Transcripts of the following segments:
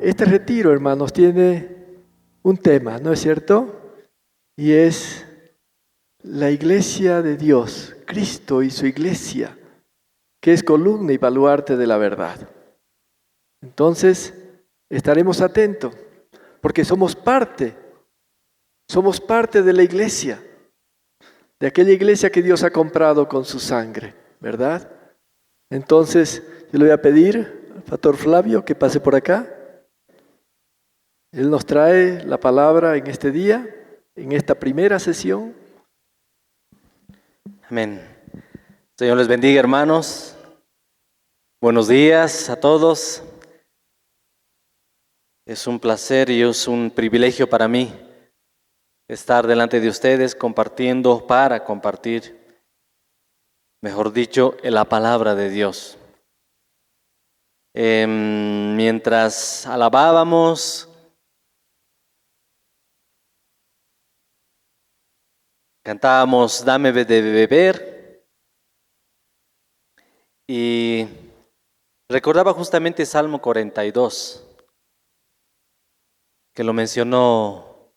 Este retiro, hermanos, tiene un tema, ¿no es cierto? Y es la iglesia de Dios, Cristo y su iglesia, que es columna y baluarte de la verdad. Entonces, estaremos atentos, porque somos parte de la iglesia, de aquella iglesia que Dios ha comprado con su sangre, ¿verdad? Entonces, yo le voy a pedir al pastor Flavio que pase por acá. Él nos trae la palabra en este día, en esta primera sesión. Amén. Señor les bendiga, hermanos. Buenos días a todos. Es un placer y es un privilegio para mí estar delante de ustedes para compartir, mejor dicho, la palabra de Dios. Mientras alabábamos, cantábamos Dame de beber y recordaba justamente Salmo 42, que lo mencionó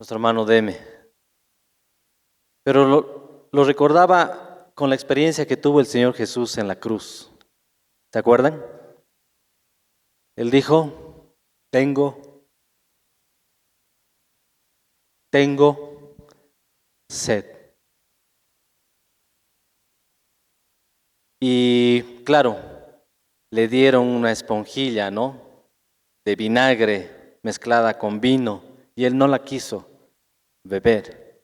nuestro hermano Deme, pero lo recordaba con la experiencia que tuvo el Señor Jesús en la cruz. ¿Se acuerdan? Él dijo, tengo sed. Y claro, le dieron una esponjilla, ¿no? De vinagre mezclada con vino, y él no la quiso beber.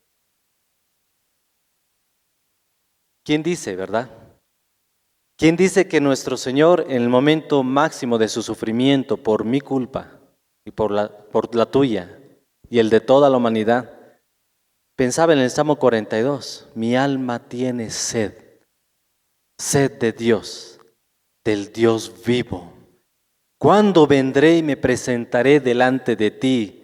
¿Quién dice, verdad? ¿Quién dice que nuestro Señor, en el momento máximo de su sufrimiento por mi culpa y por la tuya y el de toda la humanidad, pensaba en el Salmo 42, mi alma tiene sed de Dios, del Dios vivo. ¿Cuándo vendré y me presentaré delante de ti?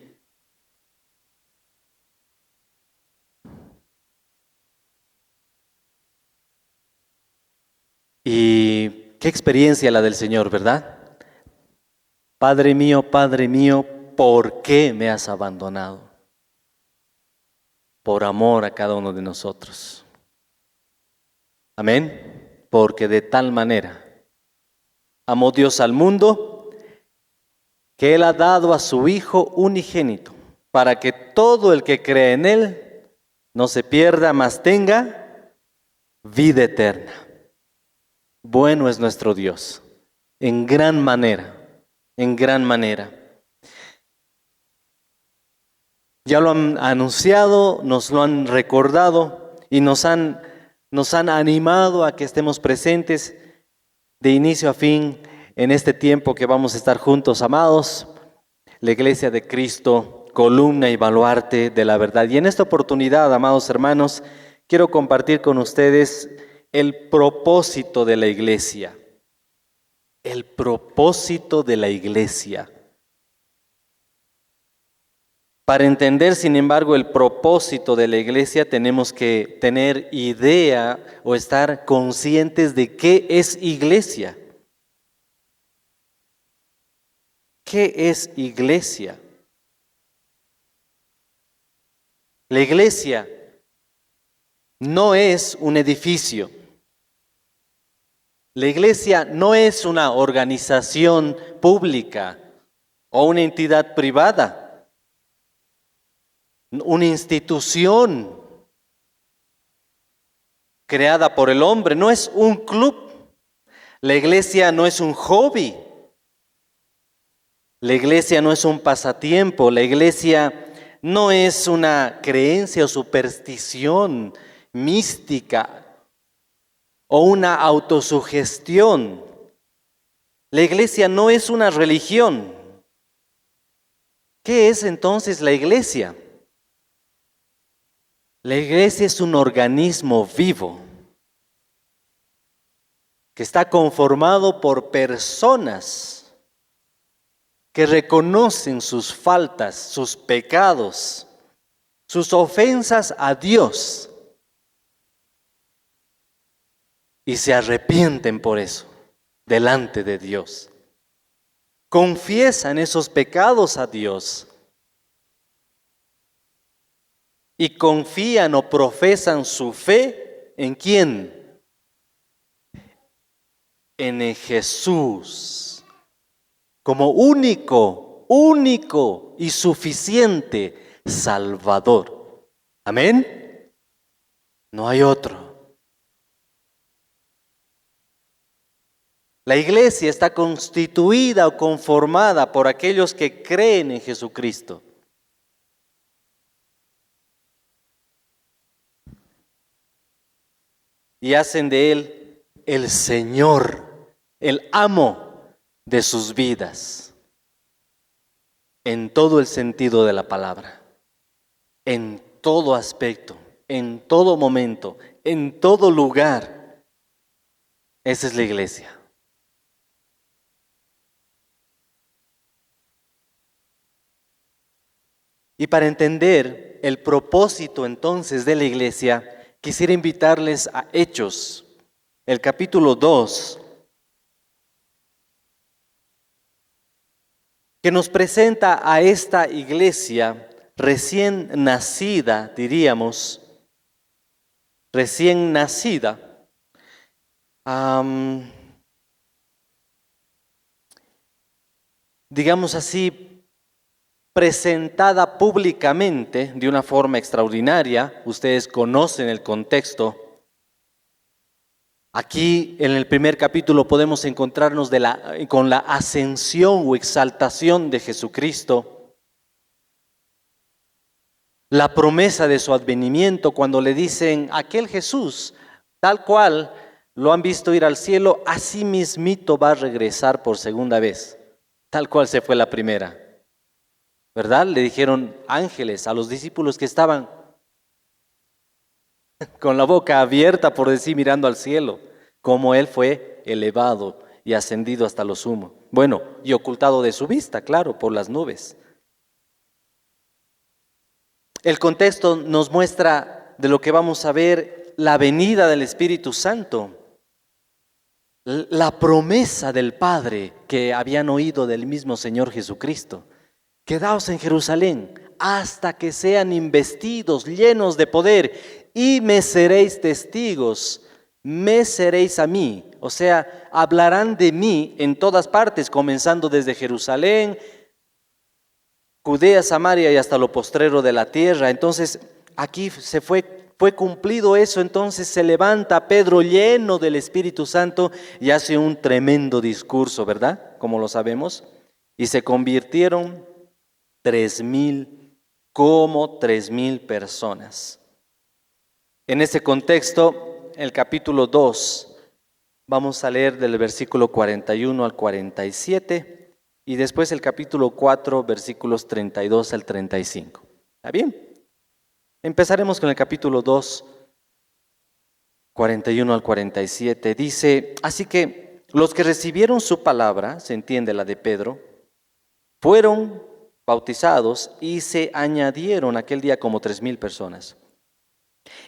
Y qué experiencia la del Señor, ¿verdad? Padre mío, ¿por qué me has abandonado? Por amor a cada uno de nosotros. Amén. Porque de tal manera amó Dios al mundo que Él ha dado a su Hijo unigénito, para que todo el que cree en Él no se pierda, mas tenga vida eterna. Bueno es nuestro Dios, en gran manera. Ya lo han anunciado, nos lo han recordado y nos han animado a que estemos presentes de inicio a fin en este tiempo que vamos a estar juntos, amados, la Iglesia de Cristo, columna y baluarte de la verdad. Y en esta oportunidad, amados hermanos, quiero compartir con ustedes el propósito de la Iglesia. El propósito de la Iglesia. Para entender, sin embargo, el propósito de la Iglesia, tenemos que tener idea o estar conscientes de qué es Iglesia. ¿Qué es Iglesia? La Iglesia no es un edificio. La Iglesia no es una organización pública o una entidad privada, una institución creada por el hombre, no es un club. La iglesia no es un hobby. La iglesia no es un pasatiempo. La iglesia no es una creencia o superstición mística o una autosugestión. La iglesia no es una religión. ¿Qué es entonces la iglesia? La iglesia es un organismo vivo que está conformado por personas que reconocen sus faltas, sus pecados, sus ofensas a Dios y se arrepienten por eso delante de Dios. Confiesan esos pecados a Dios y confían o profesan su fe ¿en quién? En Jesús, como único y suficiente Salvador. Amén. No hay otro. La iglesia está constituida o conformada por aquellos que creen en Jesucristo. Y hacen de Él el Señor, el amo de sus vidas, en todo el sentido de la palabra, en todo aspecto, en todo momento, en todo lugar. Esa es la iglesia. Y para entender el propósito entonces de la iglesia, quisiera invitarles a Hechos, el capítulo 2, que nos presenta a esta iglesia recién nacida, diríamos, recién nacida, digamos así, presentada públicamente de una forma extraordinaria. Ustedes conocen el contexto. Aquí en el primer capítulo podemos encontrarnos con la ascensión o exaltación de Jesucristo, la promesa de su advenimiento cuando le dicen, aquel Jesús, tal cual lo han visto ir al cielo, así mismito va a regresar por segunda vez, tal cual se fue la primera. ¿Verdad? Le dijeron ángeles a los discípulos que estaban con la boca abierta, por decir, mirando al cielo, como Él fue elevado y ascendido hasta lo sumo. Bueno, y ocultado de su vista, claro, por las nubes. El contexto nos muestra de lo que vamos a ver, la venida del Espíritu Santo, la promesa del Padre que habían oído del mismo Señor Jesucristo. Quedaos en Jerusalén hasta que sean investidos, llenos de poder, y me seréis testigos, me seréis a mí. O sea, hablarán de mí en todas partes, comenzando desde Jerusalén, Judea, Samaria y hasta lo postrero de la tierra. Entonces, aquí fue cumplido eso. Entonces se levanta Pedro lleno del Espíritu Santo y hace un tremendo discurso, ¿verdad? Como lo sabemos. Y se convirtieron 3,000 personas. En ese contexto, el capítulo 2, vamos a leer del versículo 41 al 47 y después el capítulo 4, versículos 32 al 35. ¿Está bien? Empezaremos con el capítulo 2, 41 al 47. Dice, así que los que recibieron su palabra, se entiende la de Pedro, fueron bautizados y se añadieron aquel día como 3,000 personas.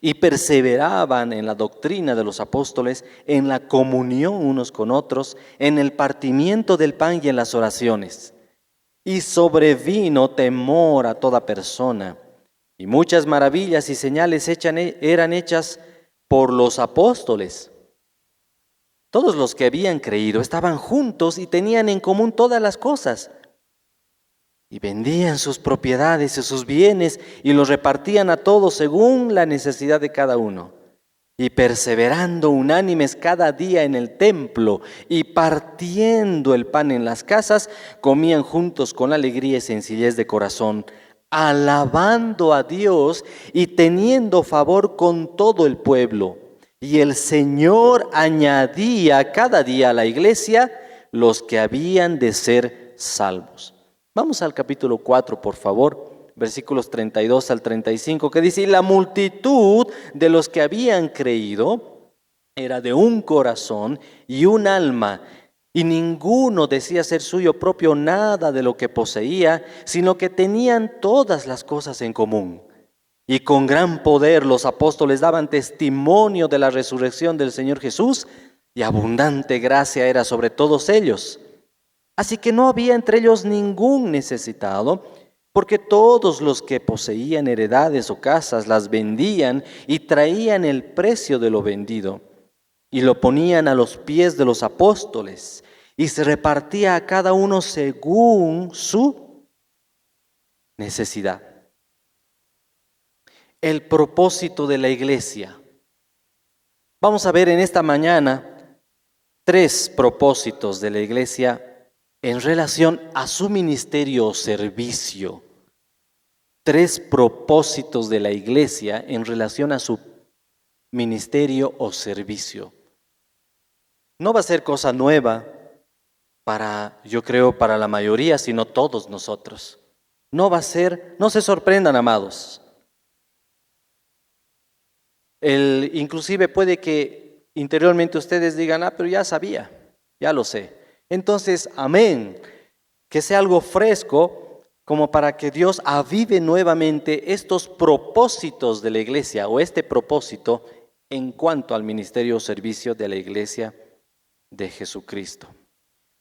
Y perseveraban en la doctrina de los apóstoles, en la comunión unos con otros, en el partimiento del pan y en las oraciones. Y sobrevino temor a toda persona. Y muchas maravillas y señales eran hechas por los apóstoles. Todos los que habían creído estaban juntos y tenían en común todas las cosas. y vendían sus propiedades y sus bienes y los repartían a todos según la necesidad de cada uno. Y perseverando unánimes cada día en el templo y partiendo el pan en las casas, comían juntos con alegría y sencillez de corazón, alabando a Dios y teniendo favor con todo el pueblo. Y el Señor añadía cada día a la iglesia los que habían de ser salvos. Vamos al capítulo 4, por favor, versículos 32 al 35, que dice: y la multitud de los que habían creído era de un corazón y un alma, y ninguno decía ser suyo propio nada de lo que poseía, sino que tenían todas las cosas en común. Y con gran poder los apóstoles daban testimonio de la resurrección del Señor Jesús, y abundante gracia era sobre todos ellos. Así que no había entre ellos ningún necesitado, porque todos los que poseían heredades o casas las vendían y traían el precio de lo vendido y lo ponían a los pies de los apóstoles, y se repartía a cada uno según su necesidad. El propósito de la iglesia. Vamos a ver en esta mañana 3 propósitos de la iglesia en relación a su ministerio o servicio. 3 propósitos de la iglesia en relación a su ministerio o servicio. No va a ser cosa nueva yo creo, para la mayoría, sino todos nosotros. No se sorprendan, amados. Inclusive puede que interiormente ustedes digan: pero ya sabía, ya lo sé. Entonces, amén, que sea algo fresco como para que Dios avive nuevamente estos propósitos de la iglesia, o este propósito en cuanto al ministerio o servicio de la iglesia de Jesucristo.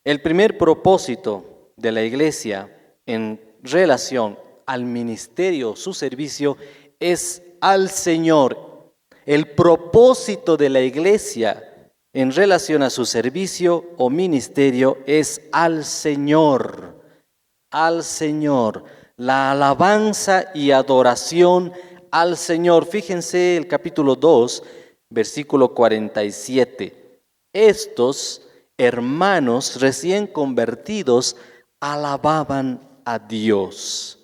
El primer propósito de la iglesia en relación al ministerio, su servicio, es al Señor. El propósito de la iglesia en relación a su servicio o ministerio es al Señor. Al Señor. La alabanza y adoración al Señor. Fíjense el capítulo 2, versículo 47. Estos hermanos recién convertidos alababan a Dios.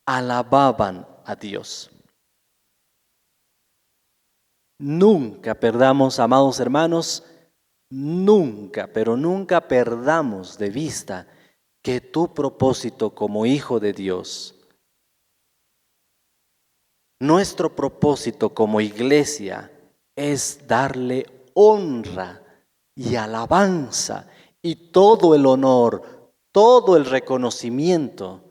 Alababan a Dios. Nunca perdamos, amados hermanos, nunca, pero nunca perdamos de vista que tu propósito como hijo de Dios, nuestro propósito como iglesia, es darle honra y alabanza y todo el honor, todo el reconocimiento,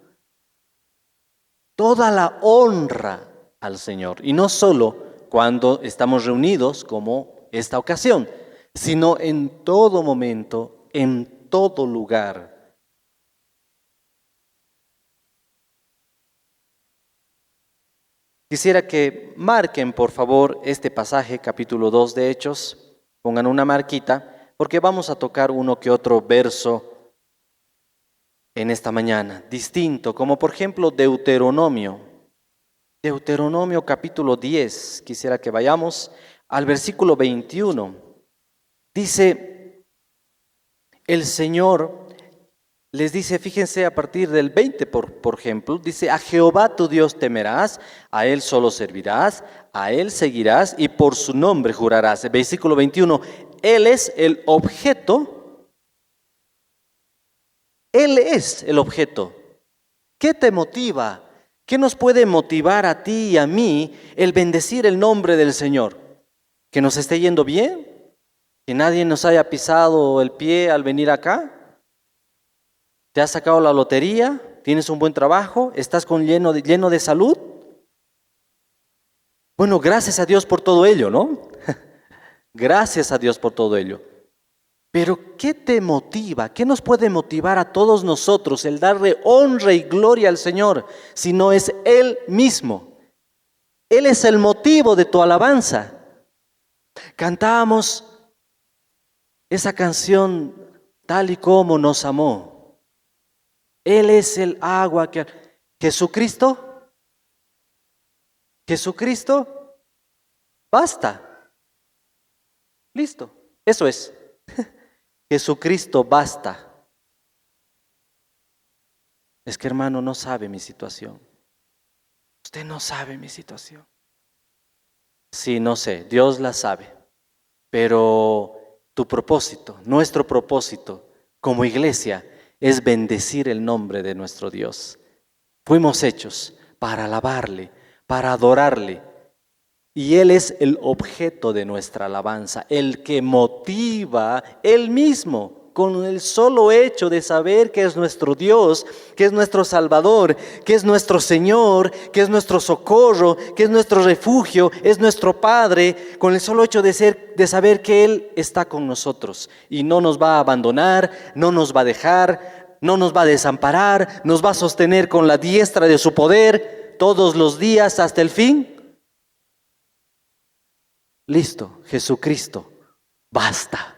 toda la honra al Señor. Y no solo cuando estamos reunidos como esta ocasión, sino en todo momento, en todo lugar. Quisiera que marquen, por favor, este pasaje, capítulo 2 de Hechos. Pongan una marquita, porque vamos a tocar uno que otro verso en esta mañana, distinto, como por ejemplo Deuteronomio. Deuteronomio capítulo 10, quisiera que vayamos al versículo 21. Dice, el Señor les dice, fíjense a partir del 20 por ejemplo, dice: a Jehová tu Dios temerás, a Él solo servirás, a Él seguirás y por su nombre jurarás. El versículo 21, Él es el objeto. Él es el objeto. ¿Qué te motiva? ¿Qué nos puede motivar a ti y a mí el bendecir el nombre del Señor? ¿Que nos esté yendo bien? ¿Que nadie nos haya pisado el pie al venir acá? ¿Te has sacado la lotería? ¿Tienes un buen trabajo? ¿Estás lleno de salud? Bueno, gracias a Dios por todo ello, ¿no? Gracias a Dios por todo ello. Pero ¿qué te motiva? ¿Qué nos puede motivar a todos nosotros el darle honra y gloria al Señor si no es Él mismo? Él es el motivo de tu alabanza. Cantábamos esa canción, tal y como nos amó. Él es el agua que... Jesucristo, basta. Listo, eso es. Jesucristo basta. Es que hermano no sabe mi situación. Usted no sabe mi situación. Sí, no sé, Dios la sabe. Pero tu propósito, nuestro propósito como iglesia es bendecir el nombre de nuestro Dios. Fuimos hechos para alabarle, para adorarle. Y Él es el objeto de nuestra alabanza, el que motiva Él mismo con el solo hecho de saber que es nuestro Dios, que es nuestro Salvador, que es nuestro Señor, que es nuestro socorro, que es nuestro refugio, es nuestro Padre, con el solo hecho de saber que Él está con nosotros y no nos va a abandonar, no nos va a dejar, no nos va a desamparar, nos va a sostener con la diestra de su poder todos los días hasta el fin. Listo, Jesucristo, basta.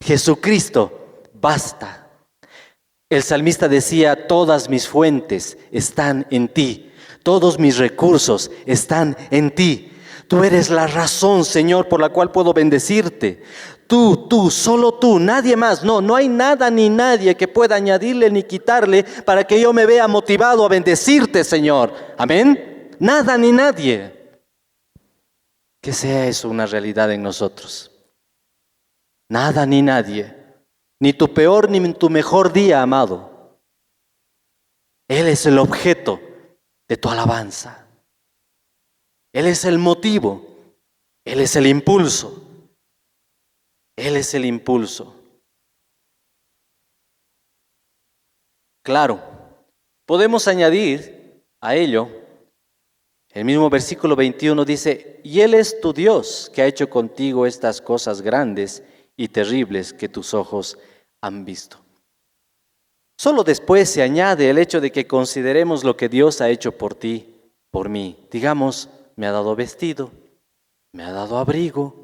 Jesucristo, basta. El salmista decía, todas mis fuentes están en ti, todos mis recursos están en ti. Tú eres la razón, Señor, por la cual puedo bendecirte. Tú, solo tú, nadie más. No hay nada ni nadie que pueda añadirle ni quitarle para que yo me vea motivado a bendecirte, Señor. Amén. Nada ni nadie. Que sea eso una realidad en nosotros. Nada ni nadie, ni tu peor ni tu mejor día, amado. Él es el objeto de tu alabanza. Él es el motivo. Él es el impulso. Él es el impulso. Claro, podemos añadir a ello, el mismo versículo 21 dice, y Él es tu Dios que ha hecho contigo estas cosas grandes y terribles que tus ojos han visto. Solo después se añade el hecho de que consideremos lo que Dios ha hecho por ti, por mí. Digamos, me ha dado vestido, me ha dado abrigo,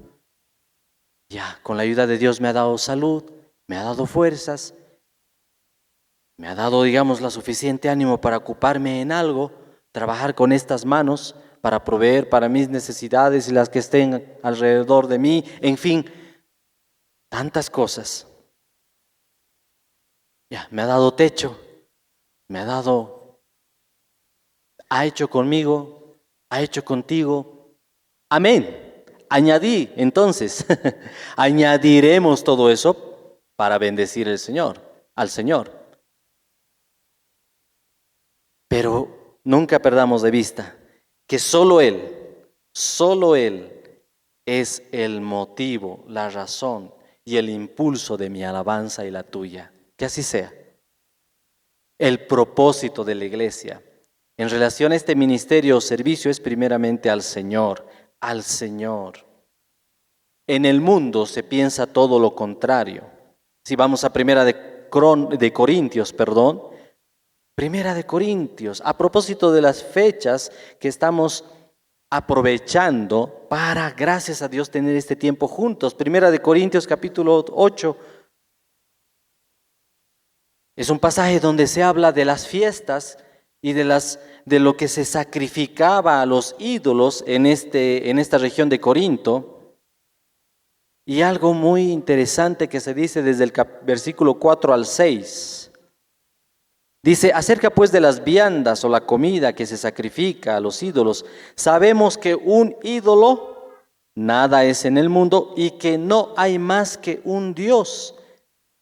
ya, con la ayuda de Dios me ha dado salud, me ha dado fuerzas, me ha dado, digamos, la suficiente ánimo para ocuparme en algo, trabajar con estas manos para proveer para mis necesidades y las que estén alrededor de mí, en fin, tantas cosas. Ya, me ha dado techo, ha hecho conmigo, ha hecho contigo. Amén. Añadí, entonces, añadiremos todo eso para bendecir al Señor. Pero nunca perdamos de vista que solo Él es el motivo, la razón y el impulso de mi alabanza y la tuya. Que así sea. El propósito de la iglesia en relación a este ministerio o servicio es primeramente al Señor, al Señor. En el mundo se piensa todo lo contrario. Si vamos a Primera de Corintios, a propósito de las fechas que estamos aprovechando para, gracias a Dios, tener este tiempo juntos. Primera de Corintios capítulo 8. Es un pasaje donde se habla de las fiestas y de lo que se sacrificaba a los ídolos en esta región de Corinto. Y algo muy interesante que se dice desde el versículo 4 al 6. Dice, acerca pues de las viandas o la comida que se sacrifica a los ídolos, sabemos que un ídolo nada es en el mundo y que no hay más que un Dios.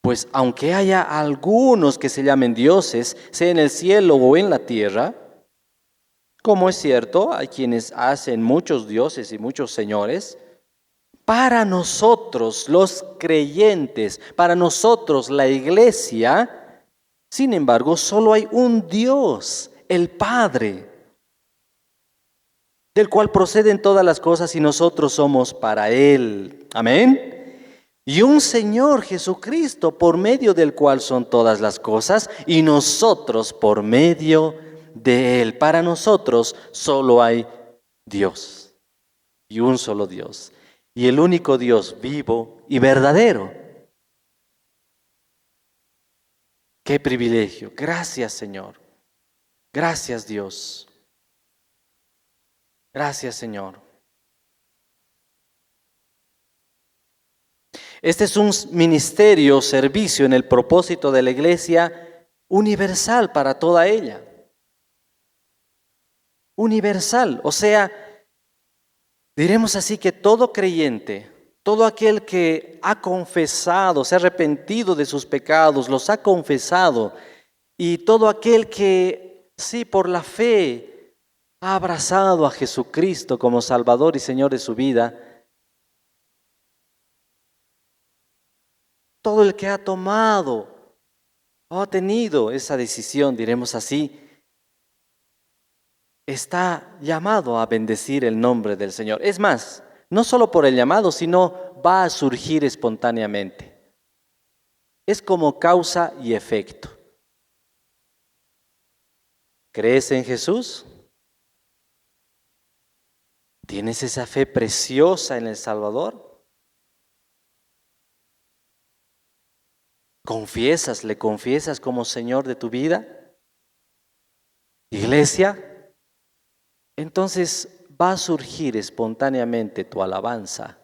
Pues aunque haya algunos que se llamen dioses, sea en el cielo o en la tierra, como es cierto, hay quienes hacen muchos dioses y muchos señores, para nosotros los creyentes, para nosotros la iglesia, sin embargo, solo hay un Dios, el Padre, del cual proceden todas las cosas y nosotros somos para Él. Amén. Y un Señor Jesucristo, por medio del cual son todas las cosas, y nosotros por medio de Él. Para nosotros solo hay Dios, y un solo Dios, y el único Dios vivo y verdadero. Qué privilegio. Gracias, Señor. Gracias, Dios. Gracias, Señor. Este es un ministerio, servicio en el propósito de la iglesia universal para toda ella. Universal, o sea, diremos así que todo creyente, todo aquel que ha confesado, se ha arrepentido de sus pecados, los ha confesado, y todo aquel que, sí, por la fe ha abrazado a Jesucristo como Salvador y Señor de su vida, todo el que ha tomado o ha tenido esa decisión, diremos así, está llamado a bendecir el nombre del Señor. Es más, no solo por el llamado, sino va a surgir espontáneamente. Es como causa y efecto. ¿Crees en Jesús? ¿Tienes esa fe preciosa en el Salvador? ¿Le confiesas como Señor de tu vida? Iglesia, entonces va a surgir espontáneamente tu alabanza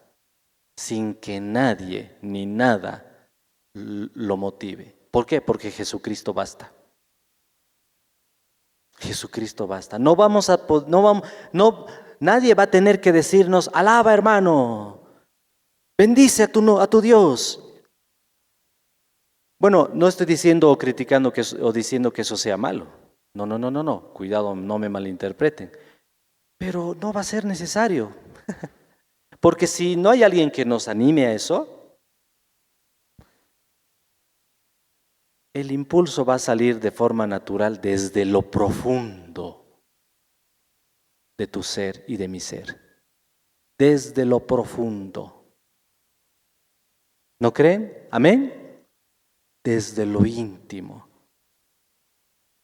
sin que nadie ni nada lo motive. ¿Por qué? Porque Jesucristo basta. Jesucristo basta. Nadie va a tener que decirnos, alaba hermano, bendice a tu Dios. Bueno, no estoy diciendo o criticando o diciendo que eso sea malo. No. Cuidado, no me malinterpreten. Pero no va a ser necesario. Porque si no hay alguien que nos anime a eso, el impulso va a salir de forma natural desde lo profundo de tu ser y de mi ser. Desde lo profundo. ¿No creen? ¿Amén? Desde lo íntimo.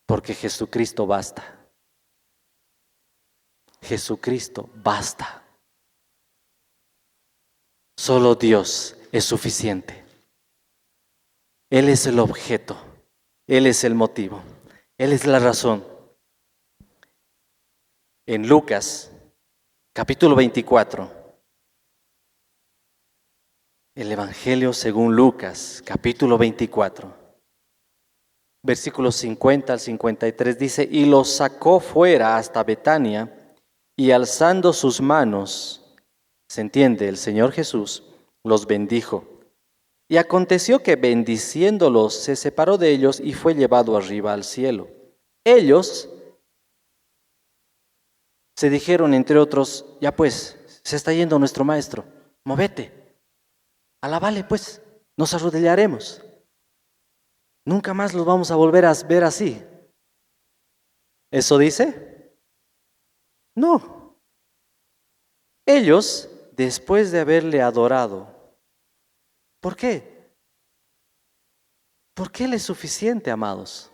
Porque Jesucristo basta. Jesucristo basta. Solo Dios es suficiente. Él es el objeto. Él es el motivo. Él es la razón. En Lucas, capítulo 24, el Evangelio según Lucas, capítulo 24, versículos 50 al 53, dice, y los sacó fuera hasta Betania, y alzando sus manos, se entiende, el Señor Jesús los bendijo. Y aconteció que bendiciéndolos se separó de ellos y fue llevado arriba al cielo. Ellos se dijeron entre otros, ya pues, se está yendo nuestro maestro, móvete, alábale pues, nos arrodillaremos. Nunca más los vamos a volver a ver así. ¿Eso dice? No. Ellos, después de haberle adorado, ¿por qué? Porque Él es suficiente, amados.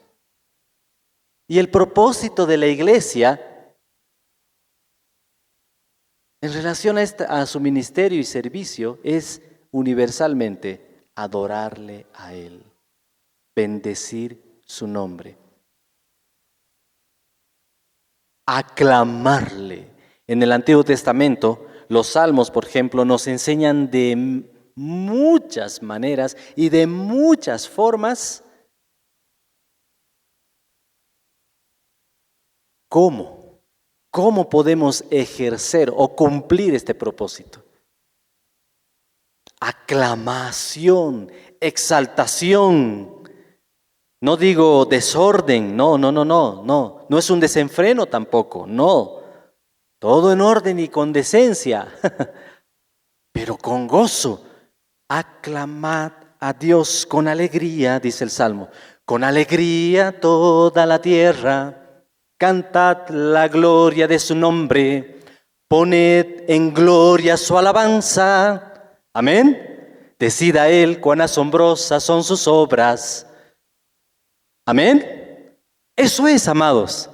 Y el propósito de la iglesia, en relación a su ministerio y servicio, es universalmente adorarle a Él, bendecir su nombre, aclamarle. En el Antiguo Testamento, los salmos, por ejemplo, nos enseñan de muchas maneras y de muchas formas cómo podemos ejercer o cumplir este propósito. Aclamación, exaltación. No digo desorden, no es un desenfreno tampoco, no. Todo en orden y con decencia, pero con gozo. Aclamad a Dios con alegría, dice el Salmo. Con alegría toda la tierra, cantad la gloria de su nombre, poned en gloria su alabanza. Amén. Decid a Él cuán asombrosas son sus obras. Amén. Eso es, amados.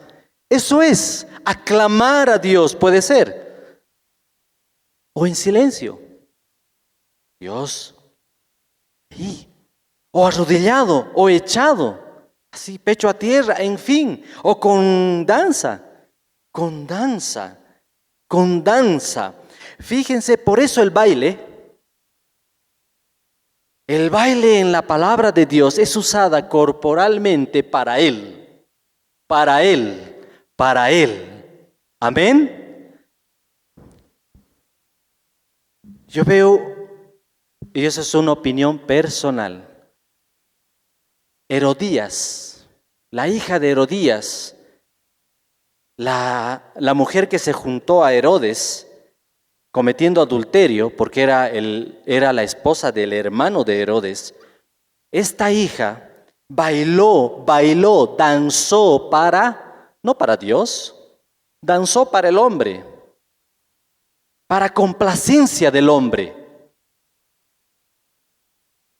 Eso es. Aclamar a Dios puede ser. O en silencio. Dios. Sí. O arrodillado o echado. así, pecho a tierra, en fin, o con danza, con danza, con danza. Fíjense, por eso el baile en la palabra de Dios es usada corporalmente para Él, para Él, para Él. Amén. Yo veo, y eso es una opinión personal, Herodías, la hija de Herodías, la mujer que se juntó a Herodes cometiendo adulterio, porque era la esposa del hermano de Herodes. Esta hija bailó, danzó no para Dios, danzó para el hombre, para complacencia del hombre.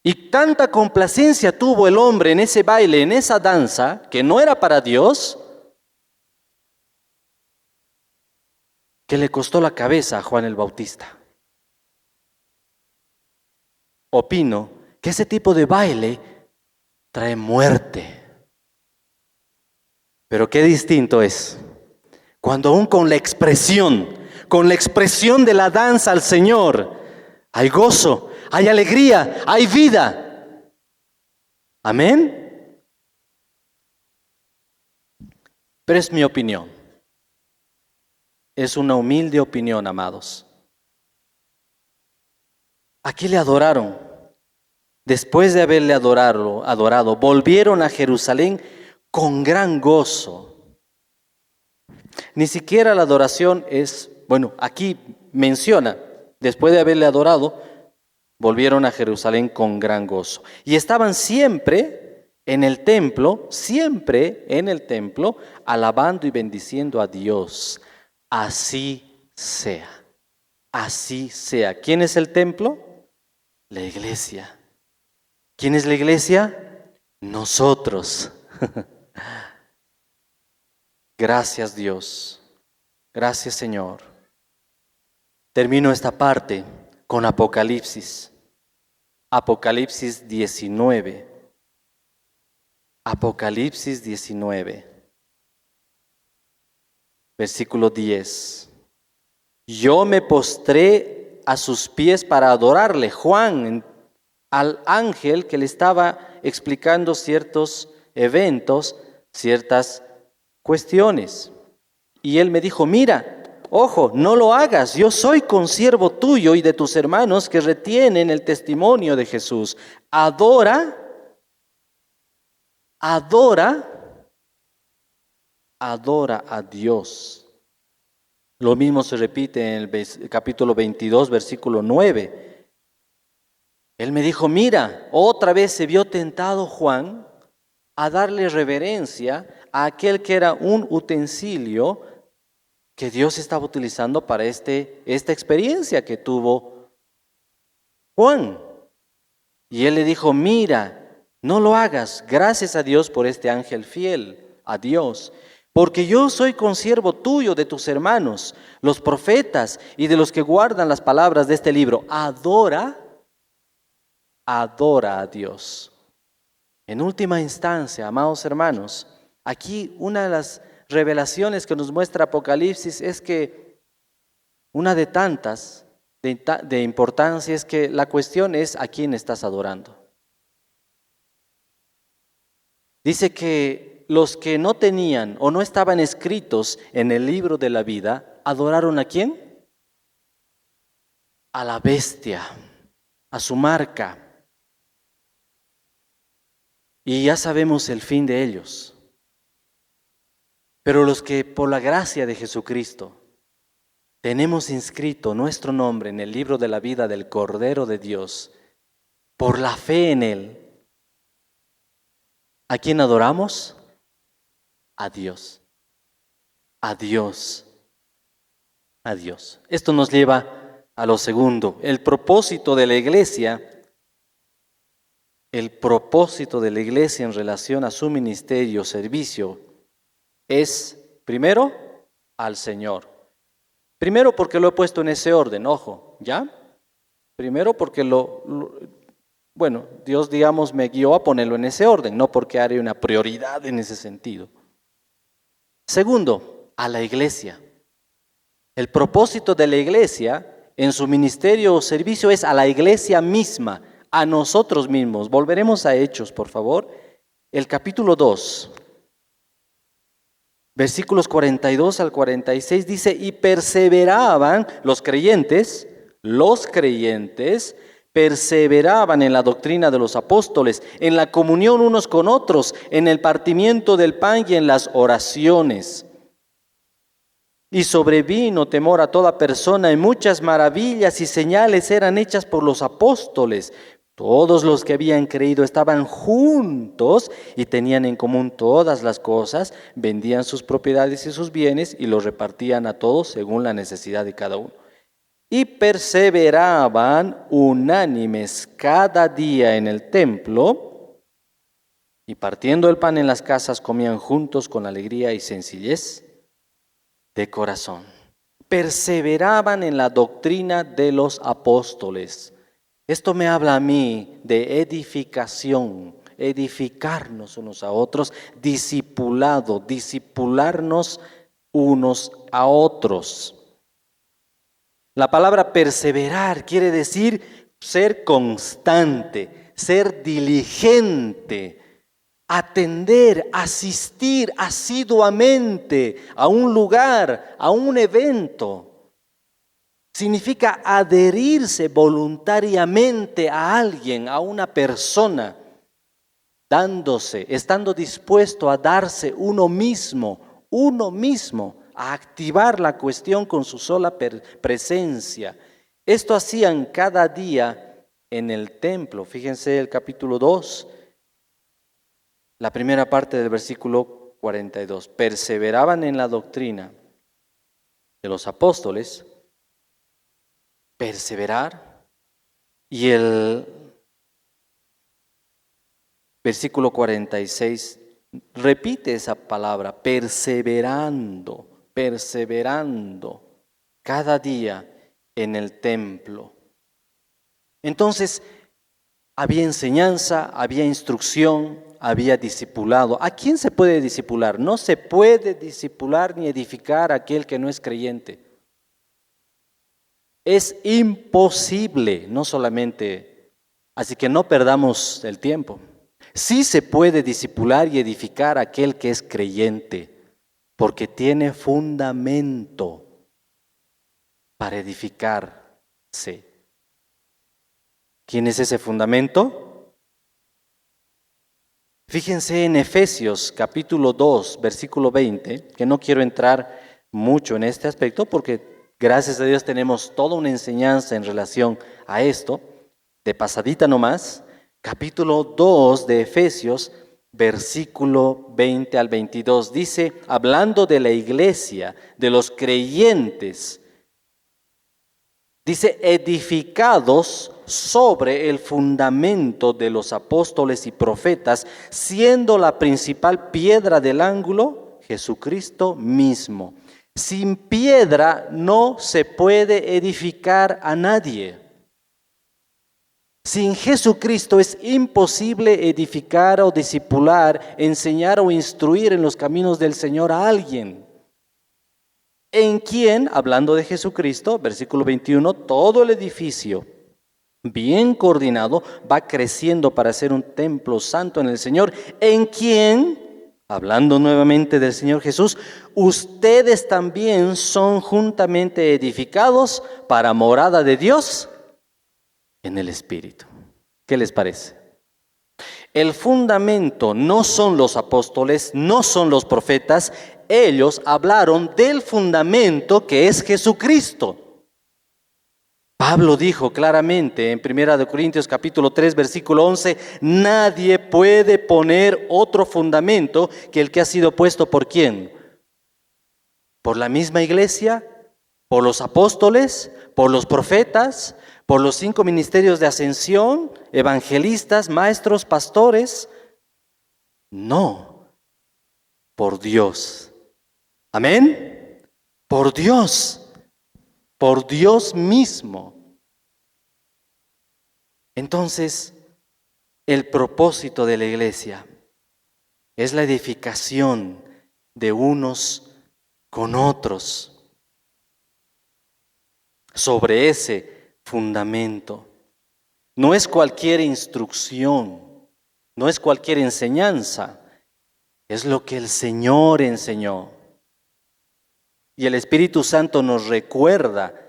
Y tanta complacencia tuvo el hombre en ese baile, en esa danza, que no era para Dios, que le costó la cabeza a Juan el Bautista. Opino que ese tipo de baile trae muerte. Pero qué distinto es cuando aún con la expresión de la danza al Señor, hay gozo, hay alegría, hay vida. Amén. Pero es mi opinión. Es una humilde opinión, amados. Aquí le adoraron. Después de haberle adorado, volvieron a Jerusalén con gran gozo. Ni siquiera la adoración es, aquí menciona, después de haberle adorado, volvieron a Jerusalén con gran gozo. Y estaban siempre en el templo, alabando y bendiciendo a Dios. Así sea, así sea. ¿Quién es el templo? La iglesia. ¿Quién es la iglesia? Nosotros. Gracias Dios, gracias Señor. Termino esta parte con Apocalipsis. Apocalipsis 19. Apocalipsis 19. Versículo 10. Yo me postré a sus pies para adorarle. Juan, al ángel que le estaba explicando ciertos eventos, ciertas cuestiones. Y él me dijo, mira, ojo, no lo hagas. Yo soy consiervo tuyo y de tus hermanos que retienen el testimonio de Jesús. Adora a Dios. Lo mismo se repite en el capítulo 22, versículo 9. Él me dijo, mira, otra vez se vio tentado Juan a darle reverencia a aquel que era un utensilio que Dios estaba utilizando para esta experiencia que tuvo Juan. Y él le dijo, mira, no lo hagas, gracias a Dios por este ángel fiel, a Dios. Porque yo soy consiervo tuyo de tus hermanos, los profetas y de los que guardan las palabras de este libro. Adora a Dios. En última instancia, amados hermanos, aquí una de las revelaciones que nos muestra Apocalipsis es que una de tantas de importancia es que la cuestión es a quién estás adorando. Dice que los que no tenían o no estaban escritos en el libro de la vida, ¿adoraron a quién? A la bestia, a su marca. Y ya sabemos el fin de ellos. Pero los que por la gracia de Jesucristo tenemos inscrito nuestro nombre en el libro de la vida del Cordero de Dios, por la fe en Él, ¿a quién adoramos? A Dios. A Dios. A Dios. Esto nos lleva a lo segundo. El propósito de la iglesia en relación a su ministerio, servicio, es primero al Señor. Primero porque lo he puesto en ese orden, ojo, ¿ya? Primero porque Bueno, Dios, digamos, me guió a ponerlo en ese orden, no porque haré una prioridad en ese sentido. Segundo, a la iglesia. El propósito de la iglesia en su ministerio o servicio es a la iglesia misma, a nosotros mismos. Volveremos a Hechos, por favor. El capítulo 2, versículos 42 al 46 dice, y perseveraban los creyentes, perseveraban en la doctrina de los apóstoles, en la comunión unos con otros, en el partimiento del pan y en las oraciones. Y sobrevino temor a toda persona, y muchas maravillas y señales eran hechas por los apóstoles. Todos los que habían creído estaban juntos y tenían en común todas las cosas, vendían sus propiedades y sus bienes y los repartían a todos según la necesidad de cada uno. Y perseveraban unánimes cada día en el templo, y partiendo el pan en las casas comían juntos con alegría y sencillez de corazón. Perseveraban en la doctrina de los apóstoles. Esto me habla a mí de edificación, edificarnos unos a otros, discipularnos unos a otros. La palabra perseverar quiere decir ser constante, ser diligente, atender, asistir asiduamente a un lugar, a un evento. Significa adherirse voluntariamente a alguien, a una persona, estando dispuesto a darse uno mismo, a activar la cuestión con su sola presencia. Esto hacían cada día en el templo. Fíjense el capítulo 2, la primera parte del versículo 42. Perseveraban en la doctrina de los apóstoles, perseverar, y el versículo 46 repite esa palabra, perseverando cada día en el templo. Entonces, había enseñanza, había instrucción, había discipulado. ¿A quién se puede discipular? No se puede discipular ni edificar a aquel que no es creyente. Es imposible, no solamente, así que no perdamos el tiempo. Sí se puede discipular y edificar a aquel que es creyente, porque tiene fundamento para edificarse. ¿Quién es ese fundamento? Fíjense en Efesios capítulo 2, versículo 20, que no quiero entrar mucho en este aspecto porque gracias a Dios tenemos toda una enseñanza en relación a esto, de pasadita nomás. Capítulo 2 de Efesios, versículo 20 al 22, dice, hablando de la iglesia, de los creyentes, dice, edificados sobre el fundamento de los apóstoles y profetas, siendo la principal piedra del ángulo Jesucristo mismo. Sin piedra no se puede edificar a nadie. Sin Jesucristo es imposible edificar o discipular, enseñar o instruir en los caminos del Señor a alguien. En quien, hablando de Jesucristo, versículo 21, todo el edificio bien coordinado va creciendo para ser un templo santo en el Señor, en quien, hablando nuevamente del Señor Jesús, ustedes también son juntamente edificados para morada de Dios en el Espíritu. ¿Qué les parece? El fundamento no son los apóstoles, no son los profetas. Ellos hablaron del fundamento que es Jesucristo. Pablo dijo claramente en 1 Corintios capítulo 3, versículo 11, nadie puede poner otro fundamento que el que ha sido puesto ¿por quién? Por la misma iglesia, por los apóstoles, por los profetas, por los 5 ministerios de ascensión, evangelistas, maestros, pastores. No, por Dios. Amén. Por Dios mismo. Entonces, el propósito de la iglesia es la edificación de unos con otros sobre ese fundamento. No es cualquier instrucción, no es cualquier enseñanza, es lo que el Señor enseñó. Y el Espíritu Santo nos recuerda,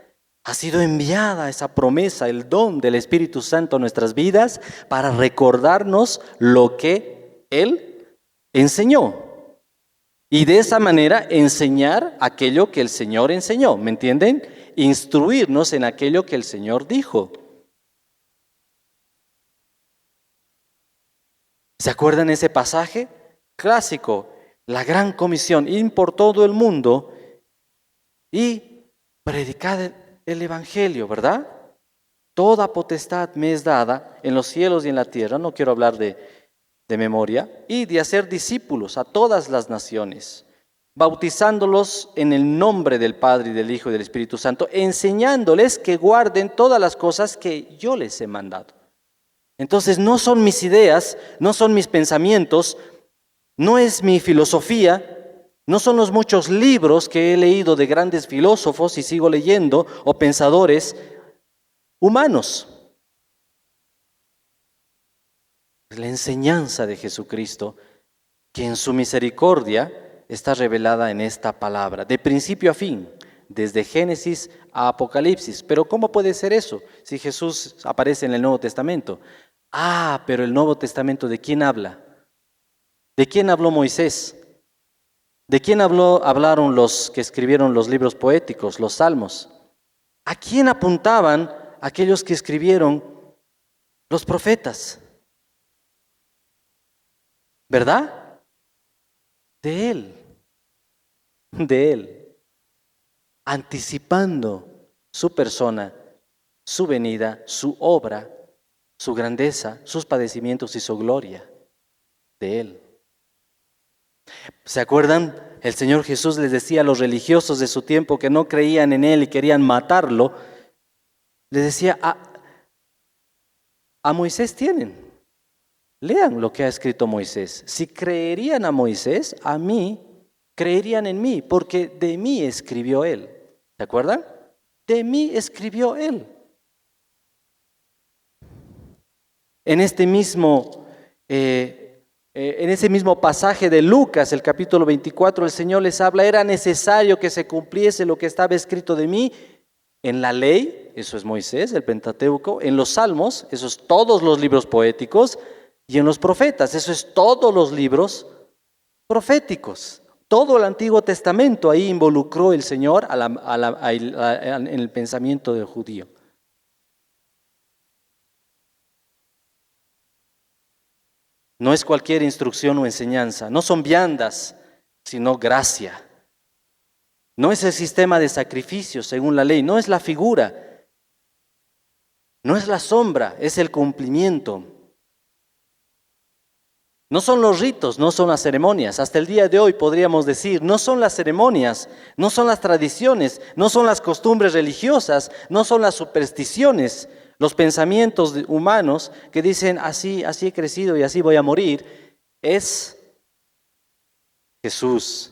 ha sido enviada esa promesa, el don del Espíritu Santo a nuestras vidas para recordarnos lo que Él enseñó. Y de esa manera enseñar aquello que el Señor enseñó, ¿me entienden? Instruirnos en aquello que el Señor dijo. ¿Se acuerdan ese pasaje? Clásico, la gran comisión, ir por todo el mundo y predicar el Evangelio, ¿verdad? Toda potestad me es dada en los cielos y en la tierra, no quiero hablar de memoria, y de hacer discípulos a todas las naciones, bautizándolos en el nombre del Padre y del Hijo y del Espíritu Santo, enseñándoles que guarden todas las cosas que yo les he mandado. Entonces no son mis ideas, no son mis pensamientos, no es mi filosofía, no son los muchos libros que he leído de grandes filósofos y sigo leyendo o pensadores humanos. Es la enseñanza de Jesucristo que en su misericordia está revelada en esta palabra, de principio a fin, desde Génesis a Apocalipsis. Pero ¿cómo puede ser eso si Jesús aparece en el Nuevo Testamento? Pero el Nuevo Testamento, ¿de quién habla? ¿De quién habló Moisés? ¿De quién hablaron los que escribieron los libros poéticos, los salmos? ¿A quién apuntaban aquellos que escribieron los profetas? ¿Verdad? De Él, anticipando su persona, su venida, su obra, su grandeza, sus padecimientos y su gloria, de Él. ¿Se acuerdan? El Señor Jesús les decía a los religiosos de su tiempo que no creían en Él y querían matarlo, les decía, a Moisés tienen. Lean lo que ha escrito Moisés. Si creerían a Moisés, a mí, creerían en mí, porque de mí escribió él. ¿Se acuerdan? De mí escribió él. En ese mismo pasaje de Lucas, el capítulo 24, el Señor les habla, era necesario que se cumpliese lo que estaba escrito de mí en la ley, eso es Moisés, el Pentateuco, en los Salmos, eso es todos los libros poéticos, y en los profetas, eso es todos los libros proféticos. Todo el Antiguo Testamento ahí involucró el Señor en el pensamiento del judío. No es cualquier instrucción o enseñanza, no son viandas, sino gracia. No es el sistema de sacrificio según la ley, no es la figura, no es la sombra, es el cumplimiento. No son los ritos, no son las ceremonias. Hasta el día de hoy podríamos decir, no son las ceremonias, no son las tradiciones, no son las costumbres religiosas, no son las supersticiones, los pensamientos humanos que dicen, así he crecido y así voy a morir. Es Jesús,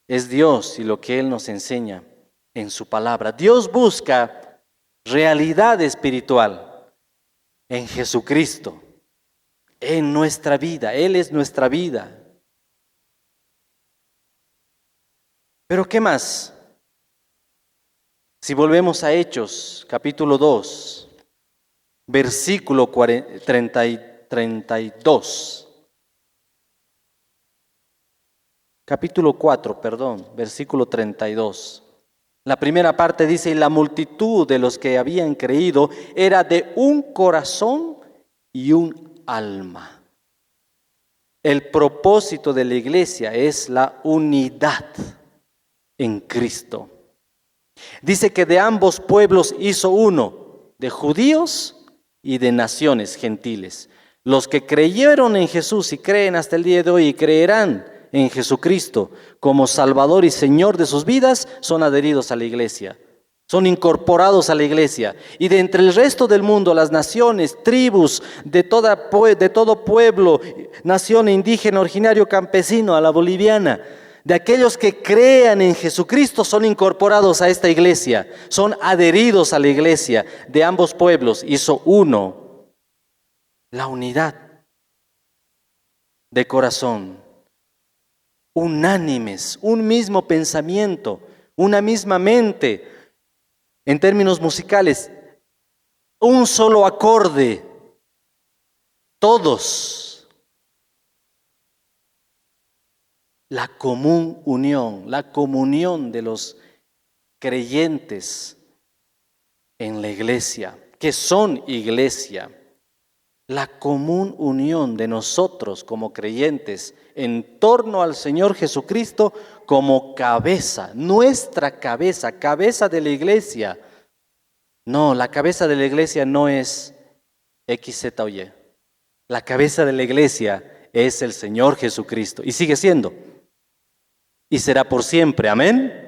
es Dios y lo que Él nos enseña en su palabra. Dios busca realidad espiritual en Jesucristo. En nuestra vida, Él es nuestra vida. Pero ¿qué más? Si volvemos a Hechos, capítulo 2, versículo 32. Capítulo 4, versículo 32. La primera parte dice, y la multitud de los que habían creído era de un corazón y un alma. El propósito de la iglesia es la unidad en Cristo. Dice que de ambos pueblos hizo uno, de judíos y de naciones gentiles. Los que creyeron en Jesús y creen hasta el día de hoy y creerán en Jesucristo como Salvador y Señor de sus vidas son adheridos a la iglesia. son incorporados a la iglesia. Y de entre el resto del mundo, las naciones, tribus, de todo pueblo, nación indígena, originario, campesino, a la boliviana, de aquellos que crean en Jesucristo, son incorporados a esta iglesia, son adheridos a la iglesia de ambos pueblos. Hizo uno, la unidad de corazón, unánimes, un mismo pensamiento, una misma mente. En términos musicales, un solo acorde, todos. La común unión, la comunión de los creyentes en la iglesia, que son iglesia. La común unión de nosotros como creyentes en torno al Señor Jesucristo como cabeza, nuestra cabeza, cabeza de la iglesia. No, la cabeza de la iglesia no es X, Z o Y. La cabeza de la iglesia es el Señor Jesucristo y sigue siendo. Y será por siempre, amén.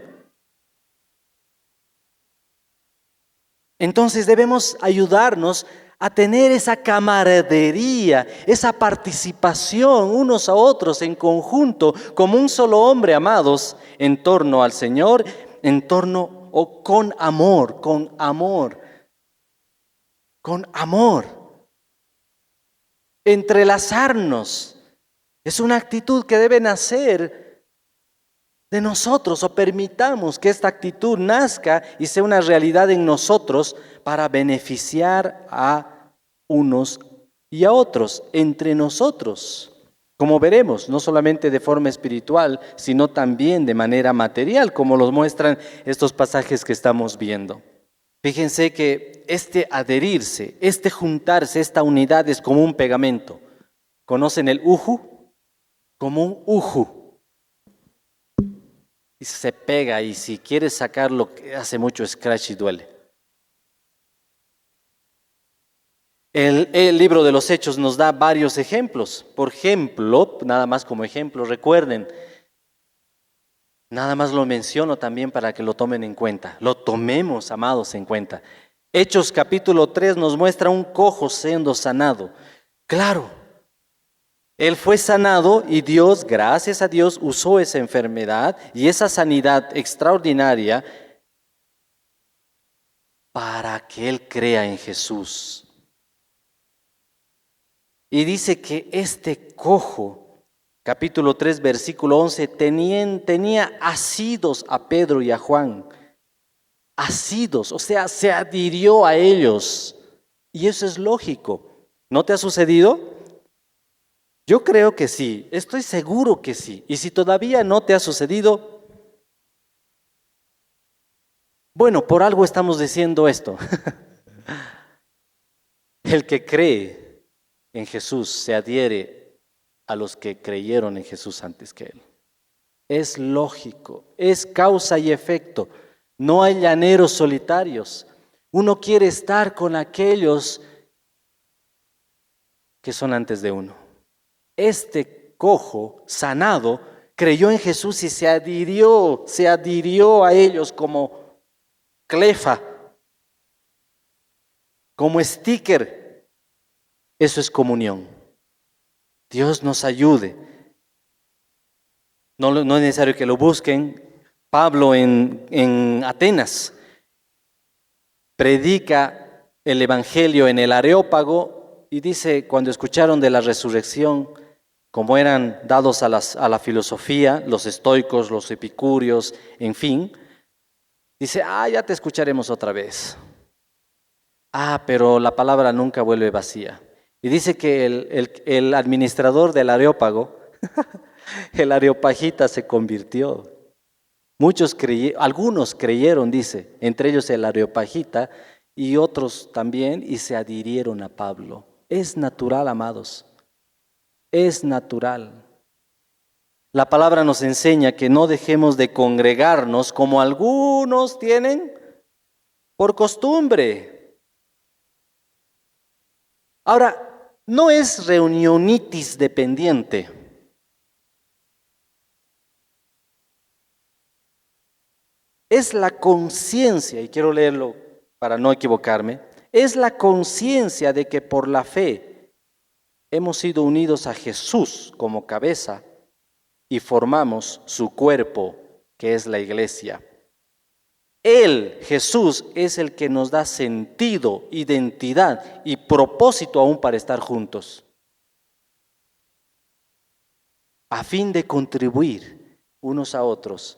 Entonces debemos ayudarnos a tener esa camaradería, esa participación unos a otros en conjunto, como un solo hombre, amados, en torno al Señor, en torno o con amor, con amor, con amor. Entrelazarnos es una actitud que debe nacer de nosotros, o permitamos que esta actitud nazca y sea una realidad en nosotros para beneficiar a unos y a otros, entre nosotros, como veremos, no solamente de forma espiritual, sino también de manera material, como los muestran estos pasajes que estamos viendo. Fíjense que este adherirse, este juntarse, esta unidad es como un pegamento. ¿Conocen el uju? Como un uju. Y se pega, y si quieres sacarlo, hace mucho scratch y duele. El libro de los Hechos nos da varios ejemplos. Por ejemplo, nada más como ejemplo, recuerden, nada más lo menciono también para que lo tomen en cuenta. Lo tomemos, amados, en cuenta. Hechos capítulo 3 nos muestra un cojo siendo sanado. Claro, él fue sanado y Dios, gracias a Dios, usó esa enfermedad y esa sanidad extraordinaria para que él crea en Jesús. Y dice que este cojo, capítulo 3, versículo 11, tenía asidos a Pedro y a Juan. Asidos, o sea, se adhirió a ellos. Y eso es lógico. ¿No te ha sucedido? Yo creo que sí, estoy seguro que sí. Y si todavía no te ha sucedido, bueno, por algo estamos diciendo esto. El que cree en Jesús se adhiere a los que creyeron en Jesús antes que él. Es lógico, es causa y efecto. No hay llaneros solitarios. Uno quiere estar con aquellos que son antes de uno. Este cojo sanado creyó en Jesús y se adhirió a ellos como clefa, como sticker. Eso es comunión. Dios nos ayude. No es necesario que lo busquen. Pablo en Atenas predica el evangelio en el Areópago y dice, cuando escucharon de la resurrección, como eran dados a la filosofía, los estoicos, los epicúreos, en fin, dice, ya te escucharemos otra vez. Pero la palabra nunca vuelve vacía. Y dice que el administrador del Areópago, el areopagita se convirtió. Algunos creyeron, dice, entre ellos el areopagita y otros también, y se adhirieron a Pablo. Es natural, amados, es natural. La palabra nos enseña que no dejemos de congregarnos como algunos tienen por costumbre. Ahora, no es reunionitis dependiente. es la conciencia, y quiero leerlo para no equivocarme, es la conciencia de que por la fe hemos sido unidos a Jesús como cabeza y formamos su cuerpo, que es la iglesia. Él, Jesús, es el que nos da sentido, identidad y propósito aún para estar juntos, a fin de contribuir unos a otros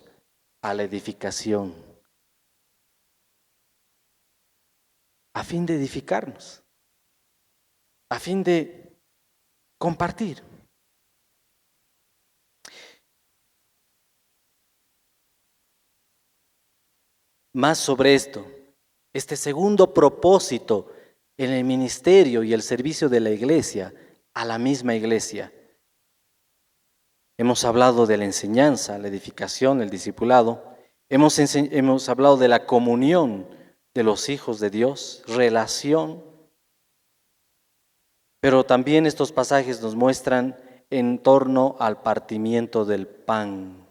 a la edificación, a fin de edificarnos, a fin de compartir. Más sobre esto, este segundo propósito en el ministerio y el servicio de la iglesia, a la misma iglesia. Hemos hablado de la enseñanza, la edificación, el discipulado. Hemos hablado de la comunión de los hijos de Dios, relación. Pero también estos pasajes nos muestran en torno al partimiento del pan.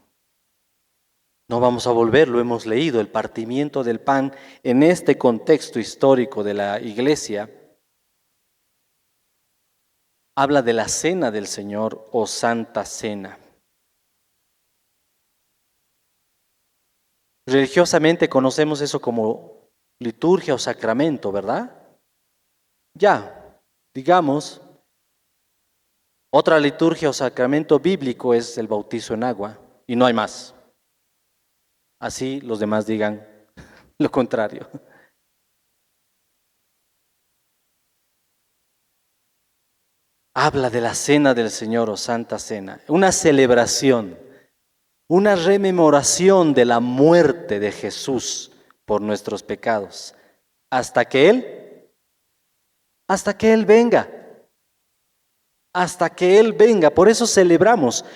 No vamos a volver, lo hemos leído, el partimiento del pan en este contexto histórico de la iglesia. Habla de la cena del Señor o Santa Cena. Religiosamente conocemos eso como liturgia o sacramento, ¿verdad? Ya, digamos, otra liturgia o sacramento bíblico es el bautizo en agua y no hay más. Así los demás digan lo contrario. Habla de la cena del Señor o Santa Cena, una celebración, una rememoración de la muerte de Jesús por nuestros pecados, hasta que Él venga, hasta que Él venga. Por eso celebramos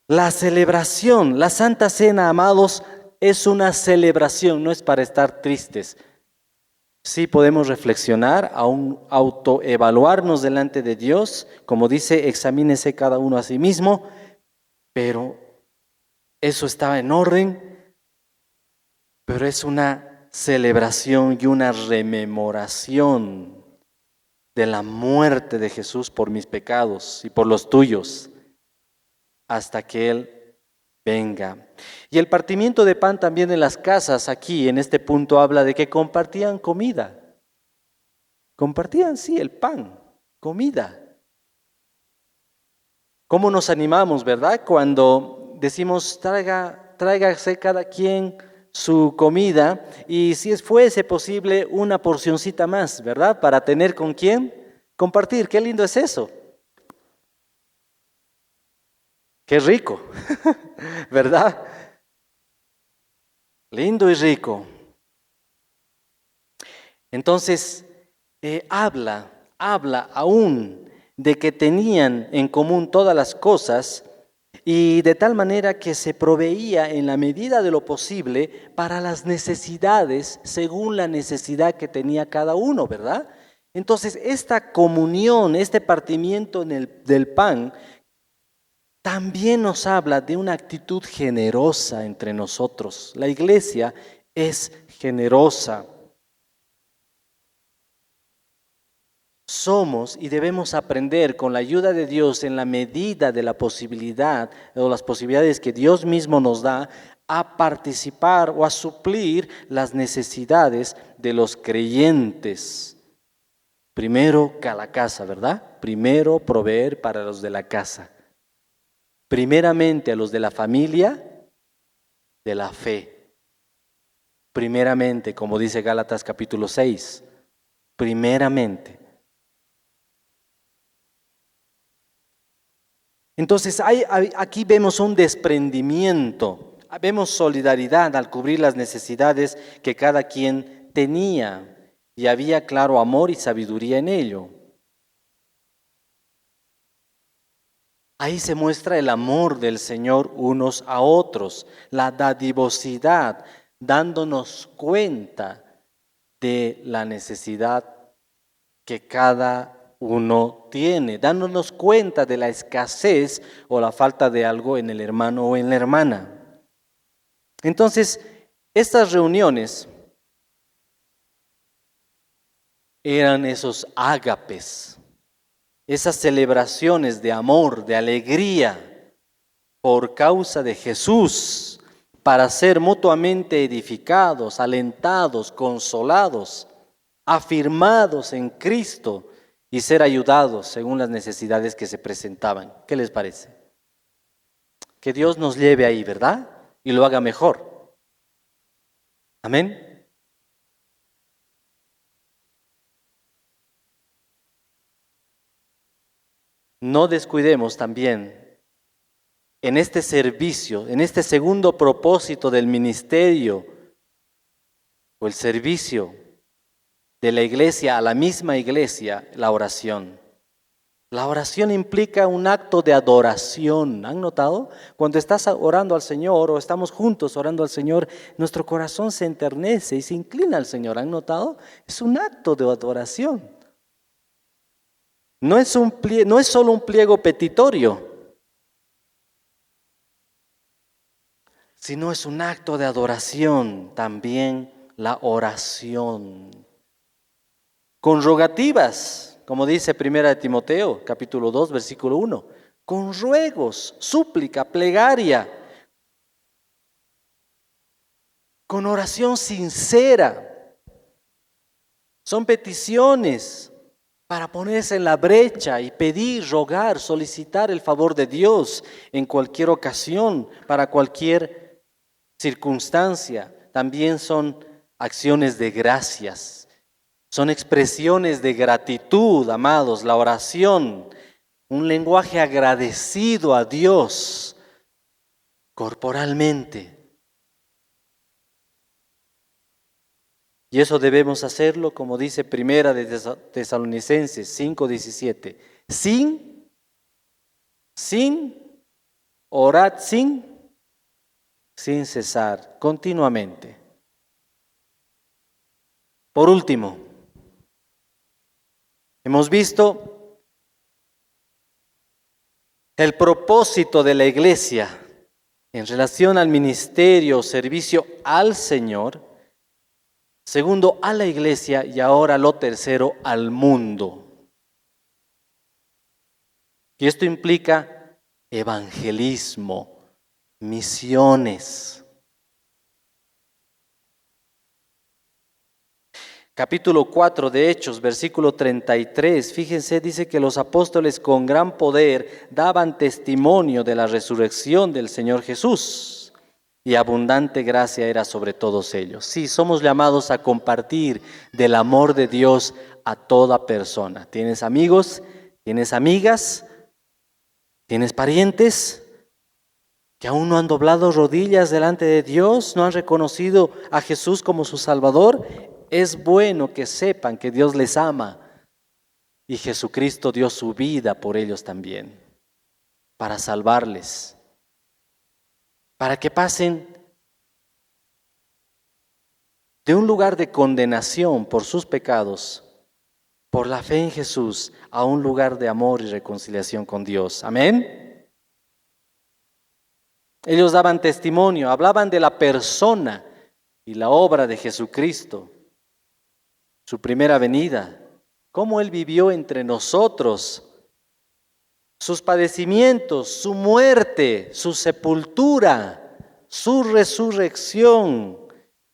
la celebración, la Santa Cena, amados, es una celebración, no es para estar tristes. Sí podemos reflexionar, aún autoevaluarnos delante de Dios, como dice, examínese cada uno a sí mismo, pero eso está en orden, pero es una celebración y una rememoración de la muerte de Jesús por mis pecados y por los tuyos, hasta que Él venga. Y el partimiento de pan también en las casas, aquí en este punto habla de que compartían comida. Compartían, sí, el pan, comida. ¿Cómo nos animamos, verdad? Cuando decimos, tráigase cada quien su comida y si fuese posible una porcioncita más, ¿verdad? Para tener con quién compartir. Qué lindo es eso. Qué rico, ¿verdad? Lindo y rico. Entonces, habla aún de que tenían en común todas las cosas y de tal manera que se proveía en la medida de lo posible para las necesidades según la necesidad que tenía cada uno, ¿verdad? Entonces, esta comunión, este partimiento del pan, también nos habla de una actitud generosa entre nosotros. La iglesia es generosa. Somos y debemos aprender con la ayuda de Dios en la medida de la posibilidad o las posibilidades que Dios mismo nos da a participar o a suplir las necesidades de los creyentes. Primero a la casa, ¿verdad? Primero proveer para los de la casa. Primeramente a los de la familia, de la fe. Primeramente, como dice Gálatas capítulo 6, primeramente. Entonces aquí vemos un desprendimiento, vemos solidaridad al cubrir las necesidades que cada quien tenía y había claro amor y sabiduría en ello. Ahí se muestra el amor del Señor unos a otros, la dadivosidad, dándonos cuenta de la necesidad que cada uno tiene, dándonos cuenta de la escasez o la falta de algo en el hermano o en la hermana. Entonces, Estas reuniones eran esos ágapes, esas celebraciones de amor, de alegría por causa de Jesús, para ser mutuamente edificados, alentados, consolados, afirmados en Cristo y ser ayudados según las necesidades que se presentaban. ¿Qué les parece? Que Dios nos lleve ahí, ¿verdad? Y lo haga mejor. Amén. No descuidemos también en este servicio, en este segundo propósito del ministerio o el servicio de la iglesia a la misma iglesia, la oración. La oración implica un acto de adoración. ¿Han notado? Cuando estás orando al Señor o estamos juntos orando al Señor, nuestro corazón se enternece y se inclina al Señor. ¿Han notado? Es un acto de adoración. No es solo un pliego petitorio, sino es un acto de adoración, también la oración. Con rogativas, como dice 1 Timoteo, capítulo 2, versículo 1, con ruegos, súplica, plegaria, con oración sincera. Son peticiones para ponerse en la brecha y pedir, rogar, solicitar el favor de Dios en cualquier ocasión, para cualquier circunstancia. También son acciones de gracias, son expresiones de gratitud, amados. La oración, un lenguaje agradecido a Dios corporalmente. Y eso debemos hacerlo, como dice Primera de Tesalonicenses 5:17. Orad sin cesar, continuamente. Por último, hemos visto el propósito de la iglesia en relación al ministerio o servicio al Señor. Segundo, a la iglesia, y ahora lo tercero, al mundo. Y esto implica evangelismo, misiones. Capítulo 4 de Hechos, versículo 33, fíjense, dice que los apóstoles con gran poder daban testimonio de la resurrección del Señor Jesús. Y abundante gracia era sobre todos ellos. Sí, somos llamados a compartir del amor de Dios a toda persona. ¿Tienes amigos? ¿Tienes amigas? ¿Tienes parientes que aún no han doblado rodillas delante de Dios? ¿No han reconocido a Jesús como su Salvador? Es bueno que sepan que Dios les ama y Jesucristo dio su vida por ellos también, para salvarles. Para que pasen de un lugar de condenación por sus pecados, por la fe en Jesús, a un lugar de amor y reconciliación con Dios. Amén. Ellos daban testimonio, hablaban de la persona y la obra de Jesucristo, su primera venida, cómo Él vivió entre nosotros, sus padecimientos, su muerte, su sepultura, su resurrección,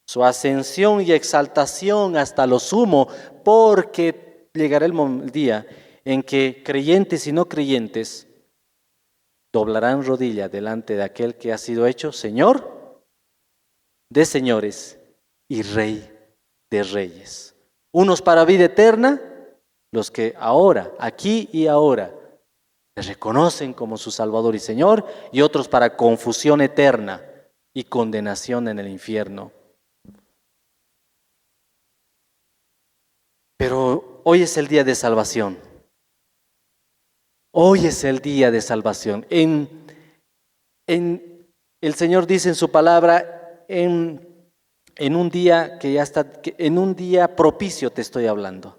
su ascensión y exaltación hasta lo sumo, porque llegará el día en que creyentes y no creyentes doblarán rodilla delante de aquel que ha sido hecho Señor de señores y Rey de reyes. Unos para vida eterna, los que ahora, aquí y ahora, le reconocen como su Salvador y Señor, y otros para confusión eterna y condenación en el infierno. Pero hoy es el día de salvación. Hoy es el día de salvación. El Señor dice en su palabra, en un día que ya está, en un día propicio te estoy hablando.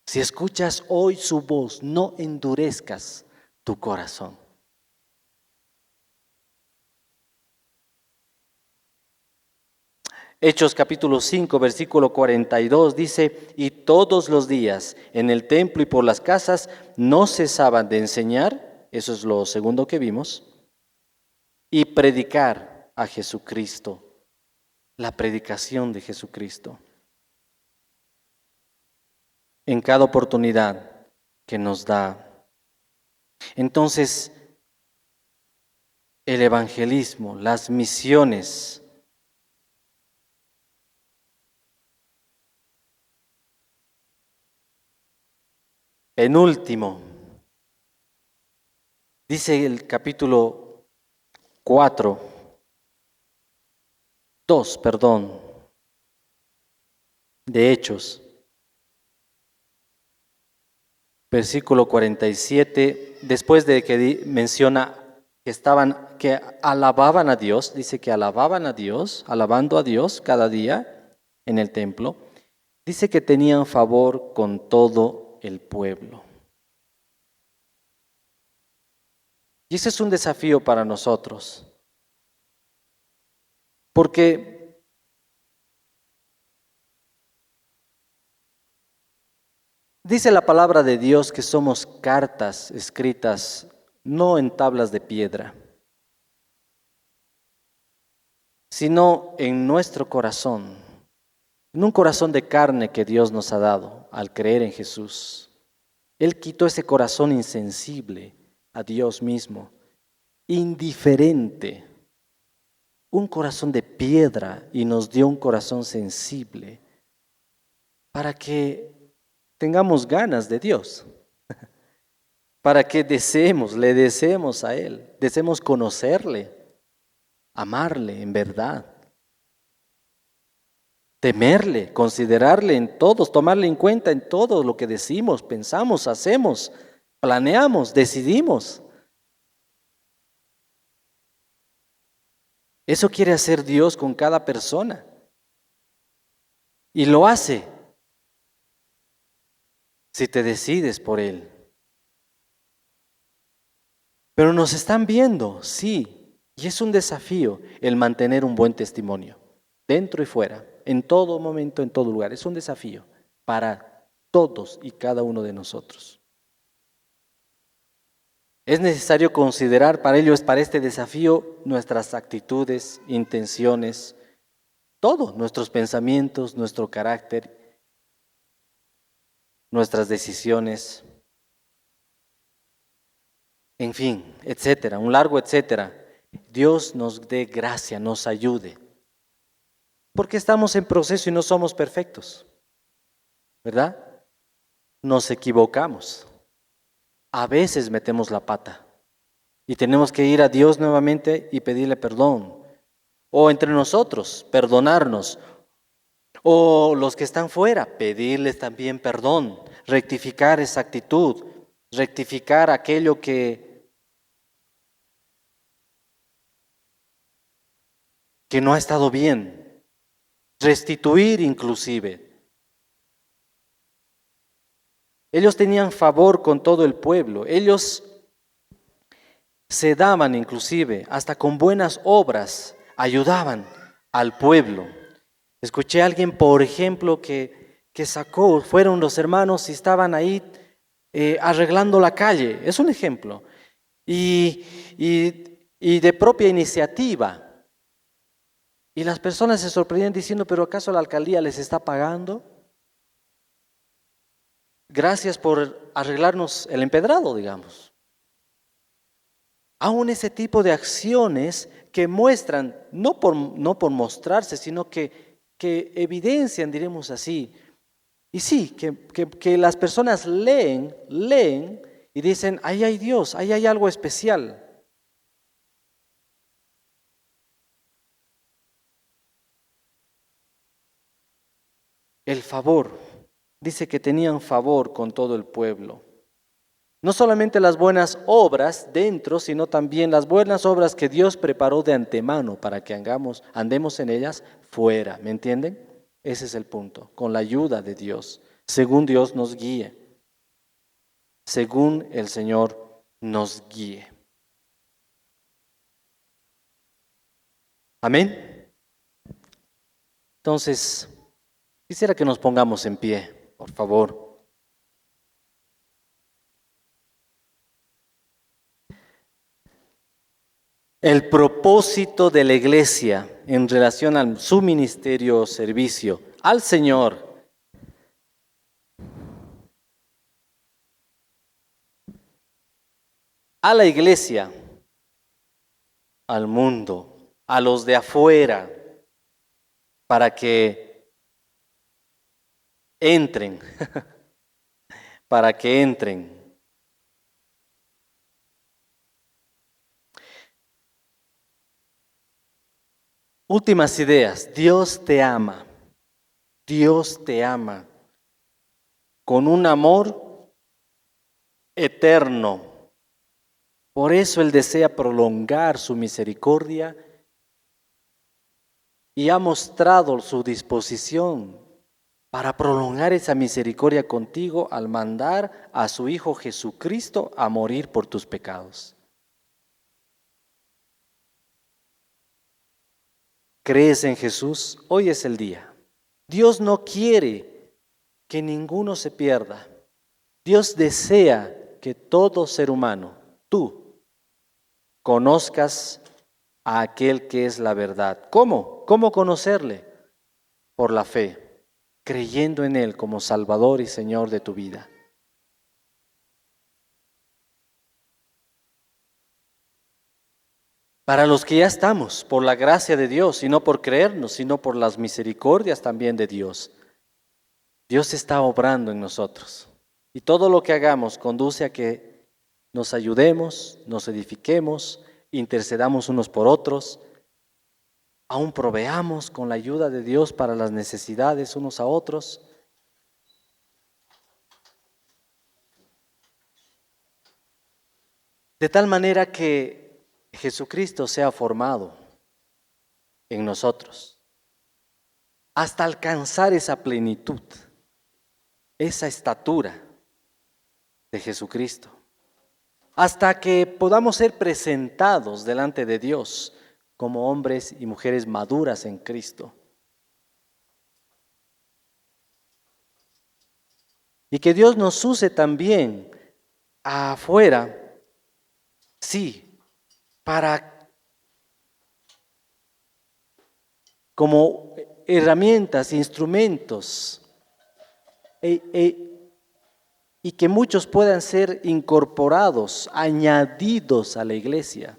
Si escuchas hoy su voz, no endurezcas tu corazón. Hechos capítulo 5, versículo 42 dice, y todos los días en el templo y por las casas no cesaban de enseñar, eso es lo segundo que vimos, y predicar a Jesucristo, la predicación de Jesucristo, en cada oportunidad que nos da. Entonces, el evangelismo, las misiones, penúltimo, dice el capítulo 2, de Hechos, versículo 47, después de que menciona que alababan a Dios, dice que alababan a Dios, alabando a Dios cada día en el templo, dice que tenían favor con todo el pueblo. Y ese es un desafío para nosotros, porque dice la palabra de Dios que somos cartas escritas no en tablas de piedra, sino en nuestro corazón, en un corazón de carne que Dios nos ha dado al creer en Jesús. Él quitó ese corazón insensible a Dios mismo, indiferente, un corazón de piedra, y nos dio un corazón sensible para que tengamos ganas de Dios, para que le deseemos a Él, deseemos conocerle, amarle en verdad, temerle, considerarle en todos, tomarle en cuenta en todo lo que decimos, pensamos, hacemos, planeamos, decidimos. Eso quiere hacer Dios con cada persona. Y lo hace si te decides por Él. Pero nos están viendo, sí, y es un desafío el mantener un buen testimonio, dentro y fuera, en todo momento, en todo lugar. Es un desafío para todos y cada uno de nosotros. Es necesario considerar para este desafío, nuestras actitudes, intenciones, todo, nuestros pensamientos, nuestro carácter, nuestras decisiones, en fin, etcétera, un largo etcétera. Dios nos dé gracia, nos ayude, porque estamos en proceso y no somos perfectos, ¿verdad? Nos equivocamos. A veces metemos la pata y tenemos que ir a Dios nuevamente y pedirle perdón. O entre nosotros, perdonarnos. O los que están fuera, pedirles también perdón, rectificar esa actitud, rectificar aquello que no ha estado bien, restituir inclusive. Ellos tenían favor con todo el pueblo, ellos se daban inclusive, hasta con buenas obras, ayudaban al pueblo. Escuché a alguien, por ejemplo, que fueron los hermanos y estaban ahí arreglando la calle, es un ejemplo, y de propia iniciativa. Y las personas se sorprendían diciendo, ¿pero acaso la alcaldía les está pagando? Gracias por arreglarnos el empedrado, digamos. Aún ese tipo de acciones que muestran, no por mostrarse, sino que evidencian, diremos así. Y sí, que las personas leen y dicen, ahí hay Dios, ahí hay algo especial. El favor, dice que tenían favor con todo el pueblo. No solamente las buenas obras dentro, sino también las buenas obras que Dios preparó de antemano para que andemos en ellas fuera. ¿Me entienden? Ese es el punto, con la ayuda de Dios, según Dios nos guíe, según el Señor nos guíe. Amén. Entonces, quisiera que nos pongamos en pie, por favor. El propósito de la iglesia en relación a su ministerio o servicio al Señor a la iglesia, al mundo, a los de afuera, para que entren, para que entren. Últimas ideas. Dios te ama. Dios te ama con un amor eterno. Por eso Él desea prolongar su misericordia y ha mostrado su disposición para prolongar esa misericordia contigo al mandar a su Hijo Jesucristo a morir por tus pecados. ¿Crees en Jesús? Hoy es el día. Dios no quiere que ninguno se pierda. Dios desea que todo ser humano, tú, conozcas a aquel que es la verdad. ¿Cómo? ¿Cómo conocerle? Por la fe, creyendo en Él como Salvador y Señor de tu vida. Para los que ya estamos, por la gracia de Dios, y no por creernos, sino por las misericordias también de Dios. Dios está obrando en nosotros. Y todo lo que hagamos conduce a que nos ayudemos, nos edifiquemos, intercedamos unos por otros, aún proveamos con la ayuda de Dios para las necesidades unos a otros. De tal manera que Jesucristo sea formado en nosotros hasta alcanzar esa plenitud, esa estatura de Jesucristo, hasta que podamos ser presentados delante de Dios como hombres y mujeres maduras en Cristo. Y que Dios nos use también afuera, sí, para como herramientas, instrumentos, y que muchos puedan ser incorporados, añadidos a la iglesia.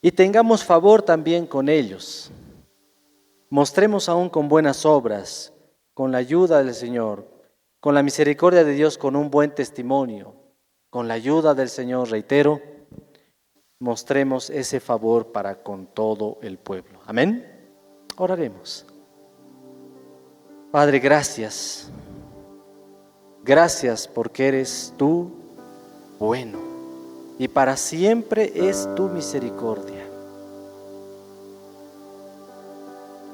Y tengamos favor también con ellos. Mostremos aún con buenas obras, con la ayuda del Señor, con la misericordia de Dios, con un buen testimonio, con la ayuda del Señor, reitero, mostremos ese favor para con todo el pueblo. Amén. Oraremos. Padre, gracias. Gracias porque eres tú bueno y para siempre es tu misericordia.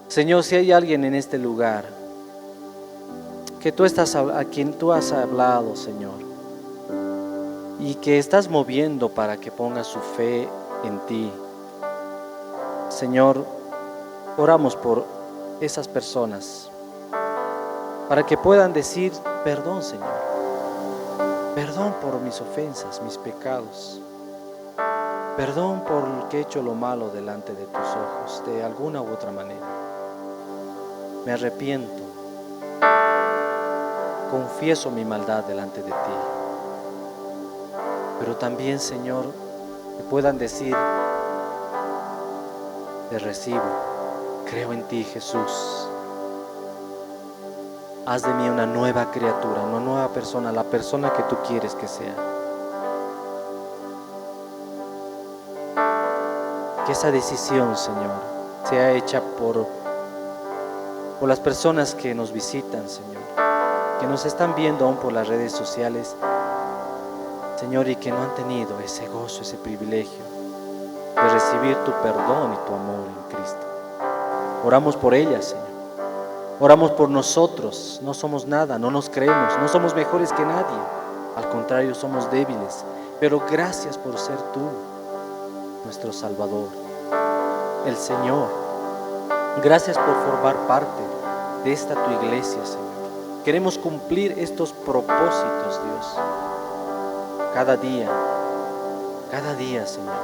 Señor, si hay alguien en este lugar que tú estás a quien tú has hablado, Señor, y que estás moviendo para que ponga su fe en ti, Señor, oramos por esas personas para que puedan decir: perdón, Señor, perdón por mis ofensas, mis pecados, perdón por que he hecho lo malo delante de tus ojos de alguna u otra manera. Me arrepiento, confieso mi maldad delante de ti. Pero también, Señor, que puedan decir: te recibo, creo en ti, Jesús. Haz de mí una nueva criatura, una nueva persona, la persona que tú quieres que sea. Que esa decisión, Señor, sea hecha por las personas que nos visitan, Señor, que nos están viendo aún por las redes sociales, Señor, y que no han tenido ese gozo, ese privilegio de recibir tu perdón y tu amor en Cristo. Oramos por ellas, Señor. Oramos por nosotros. No somos nada, no nos creemos, no somos mejores que nadie. Al contrario, somos débiles. Pero gracias por ser tú, nuestro Salvador. el Señor. Gracias por formar parte de esta tu iglesia, Señor. Queremos cumplir estos propósitos, Dios. Cada día, Señor.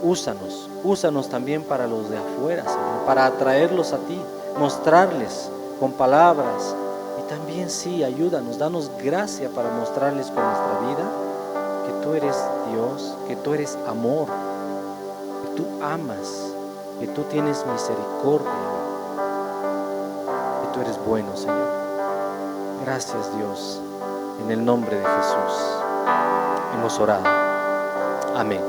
Úsanos también para los de afuera, Señor, para atraerlos a ti, mostrarles con palabras y también sí, ayúdanos, danos gracia para mostrarles con nuestra vida que tú eres Dios, que tú eres amor, que tú amas, que tú tienes misericordia, que tú eres bueno, Señor. Gracias, Dios, en el nombre de Jesús hemos orado. Amén.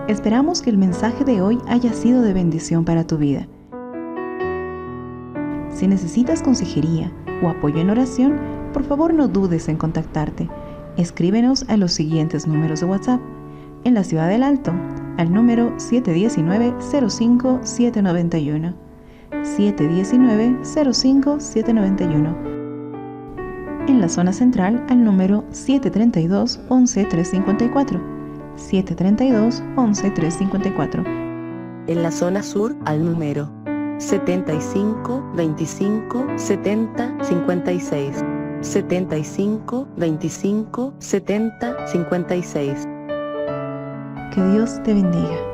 Esperamos que el mensaje de hoy haya sido de bendición para tu vida. Si necesitas consejería o apoyo en oración, por favor no dudes en contactarte. Escríbenos a los siguientes números de WhatsApp. En la Ciudad del Alto, al número 719-05-791. 719-05-791. En la zona central, al número 732-11-354. 732-11-354. En la zona sur, al número 75-25-70-56. 75-25-70-56. Que Dios te bendiga.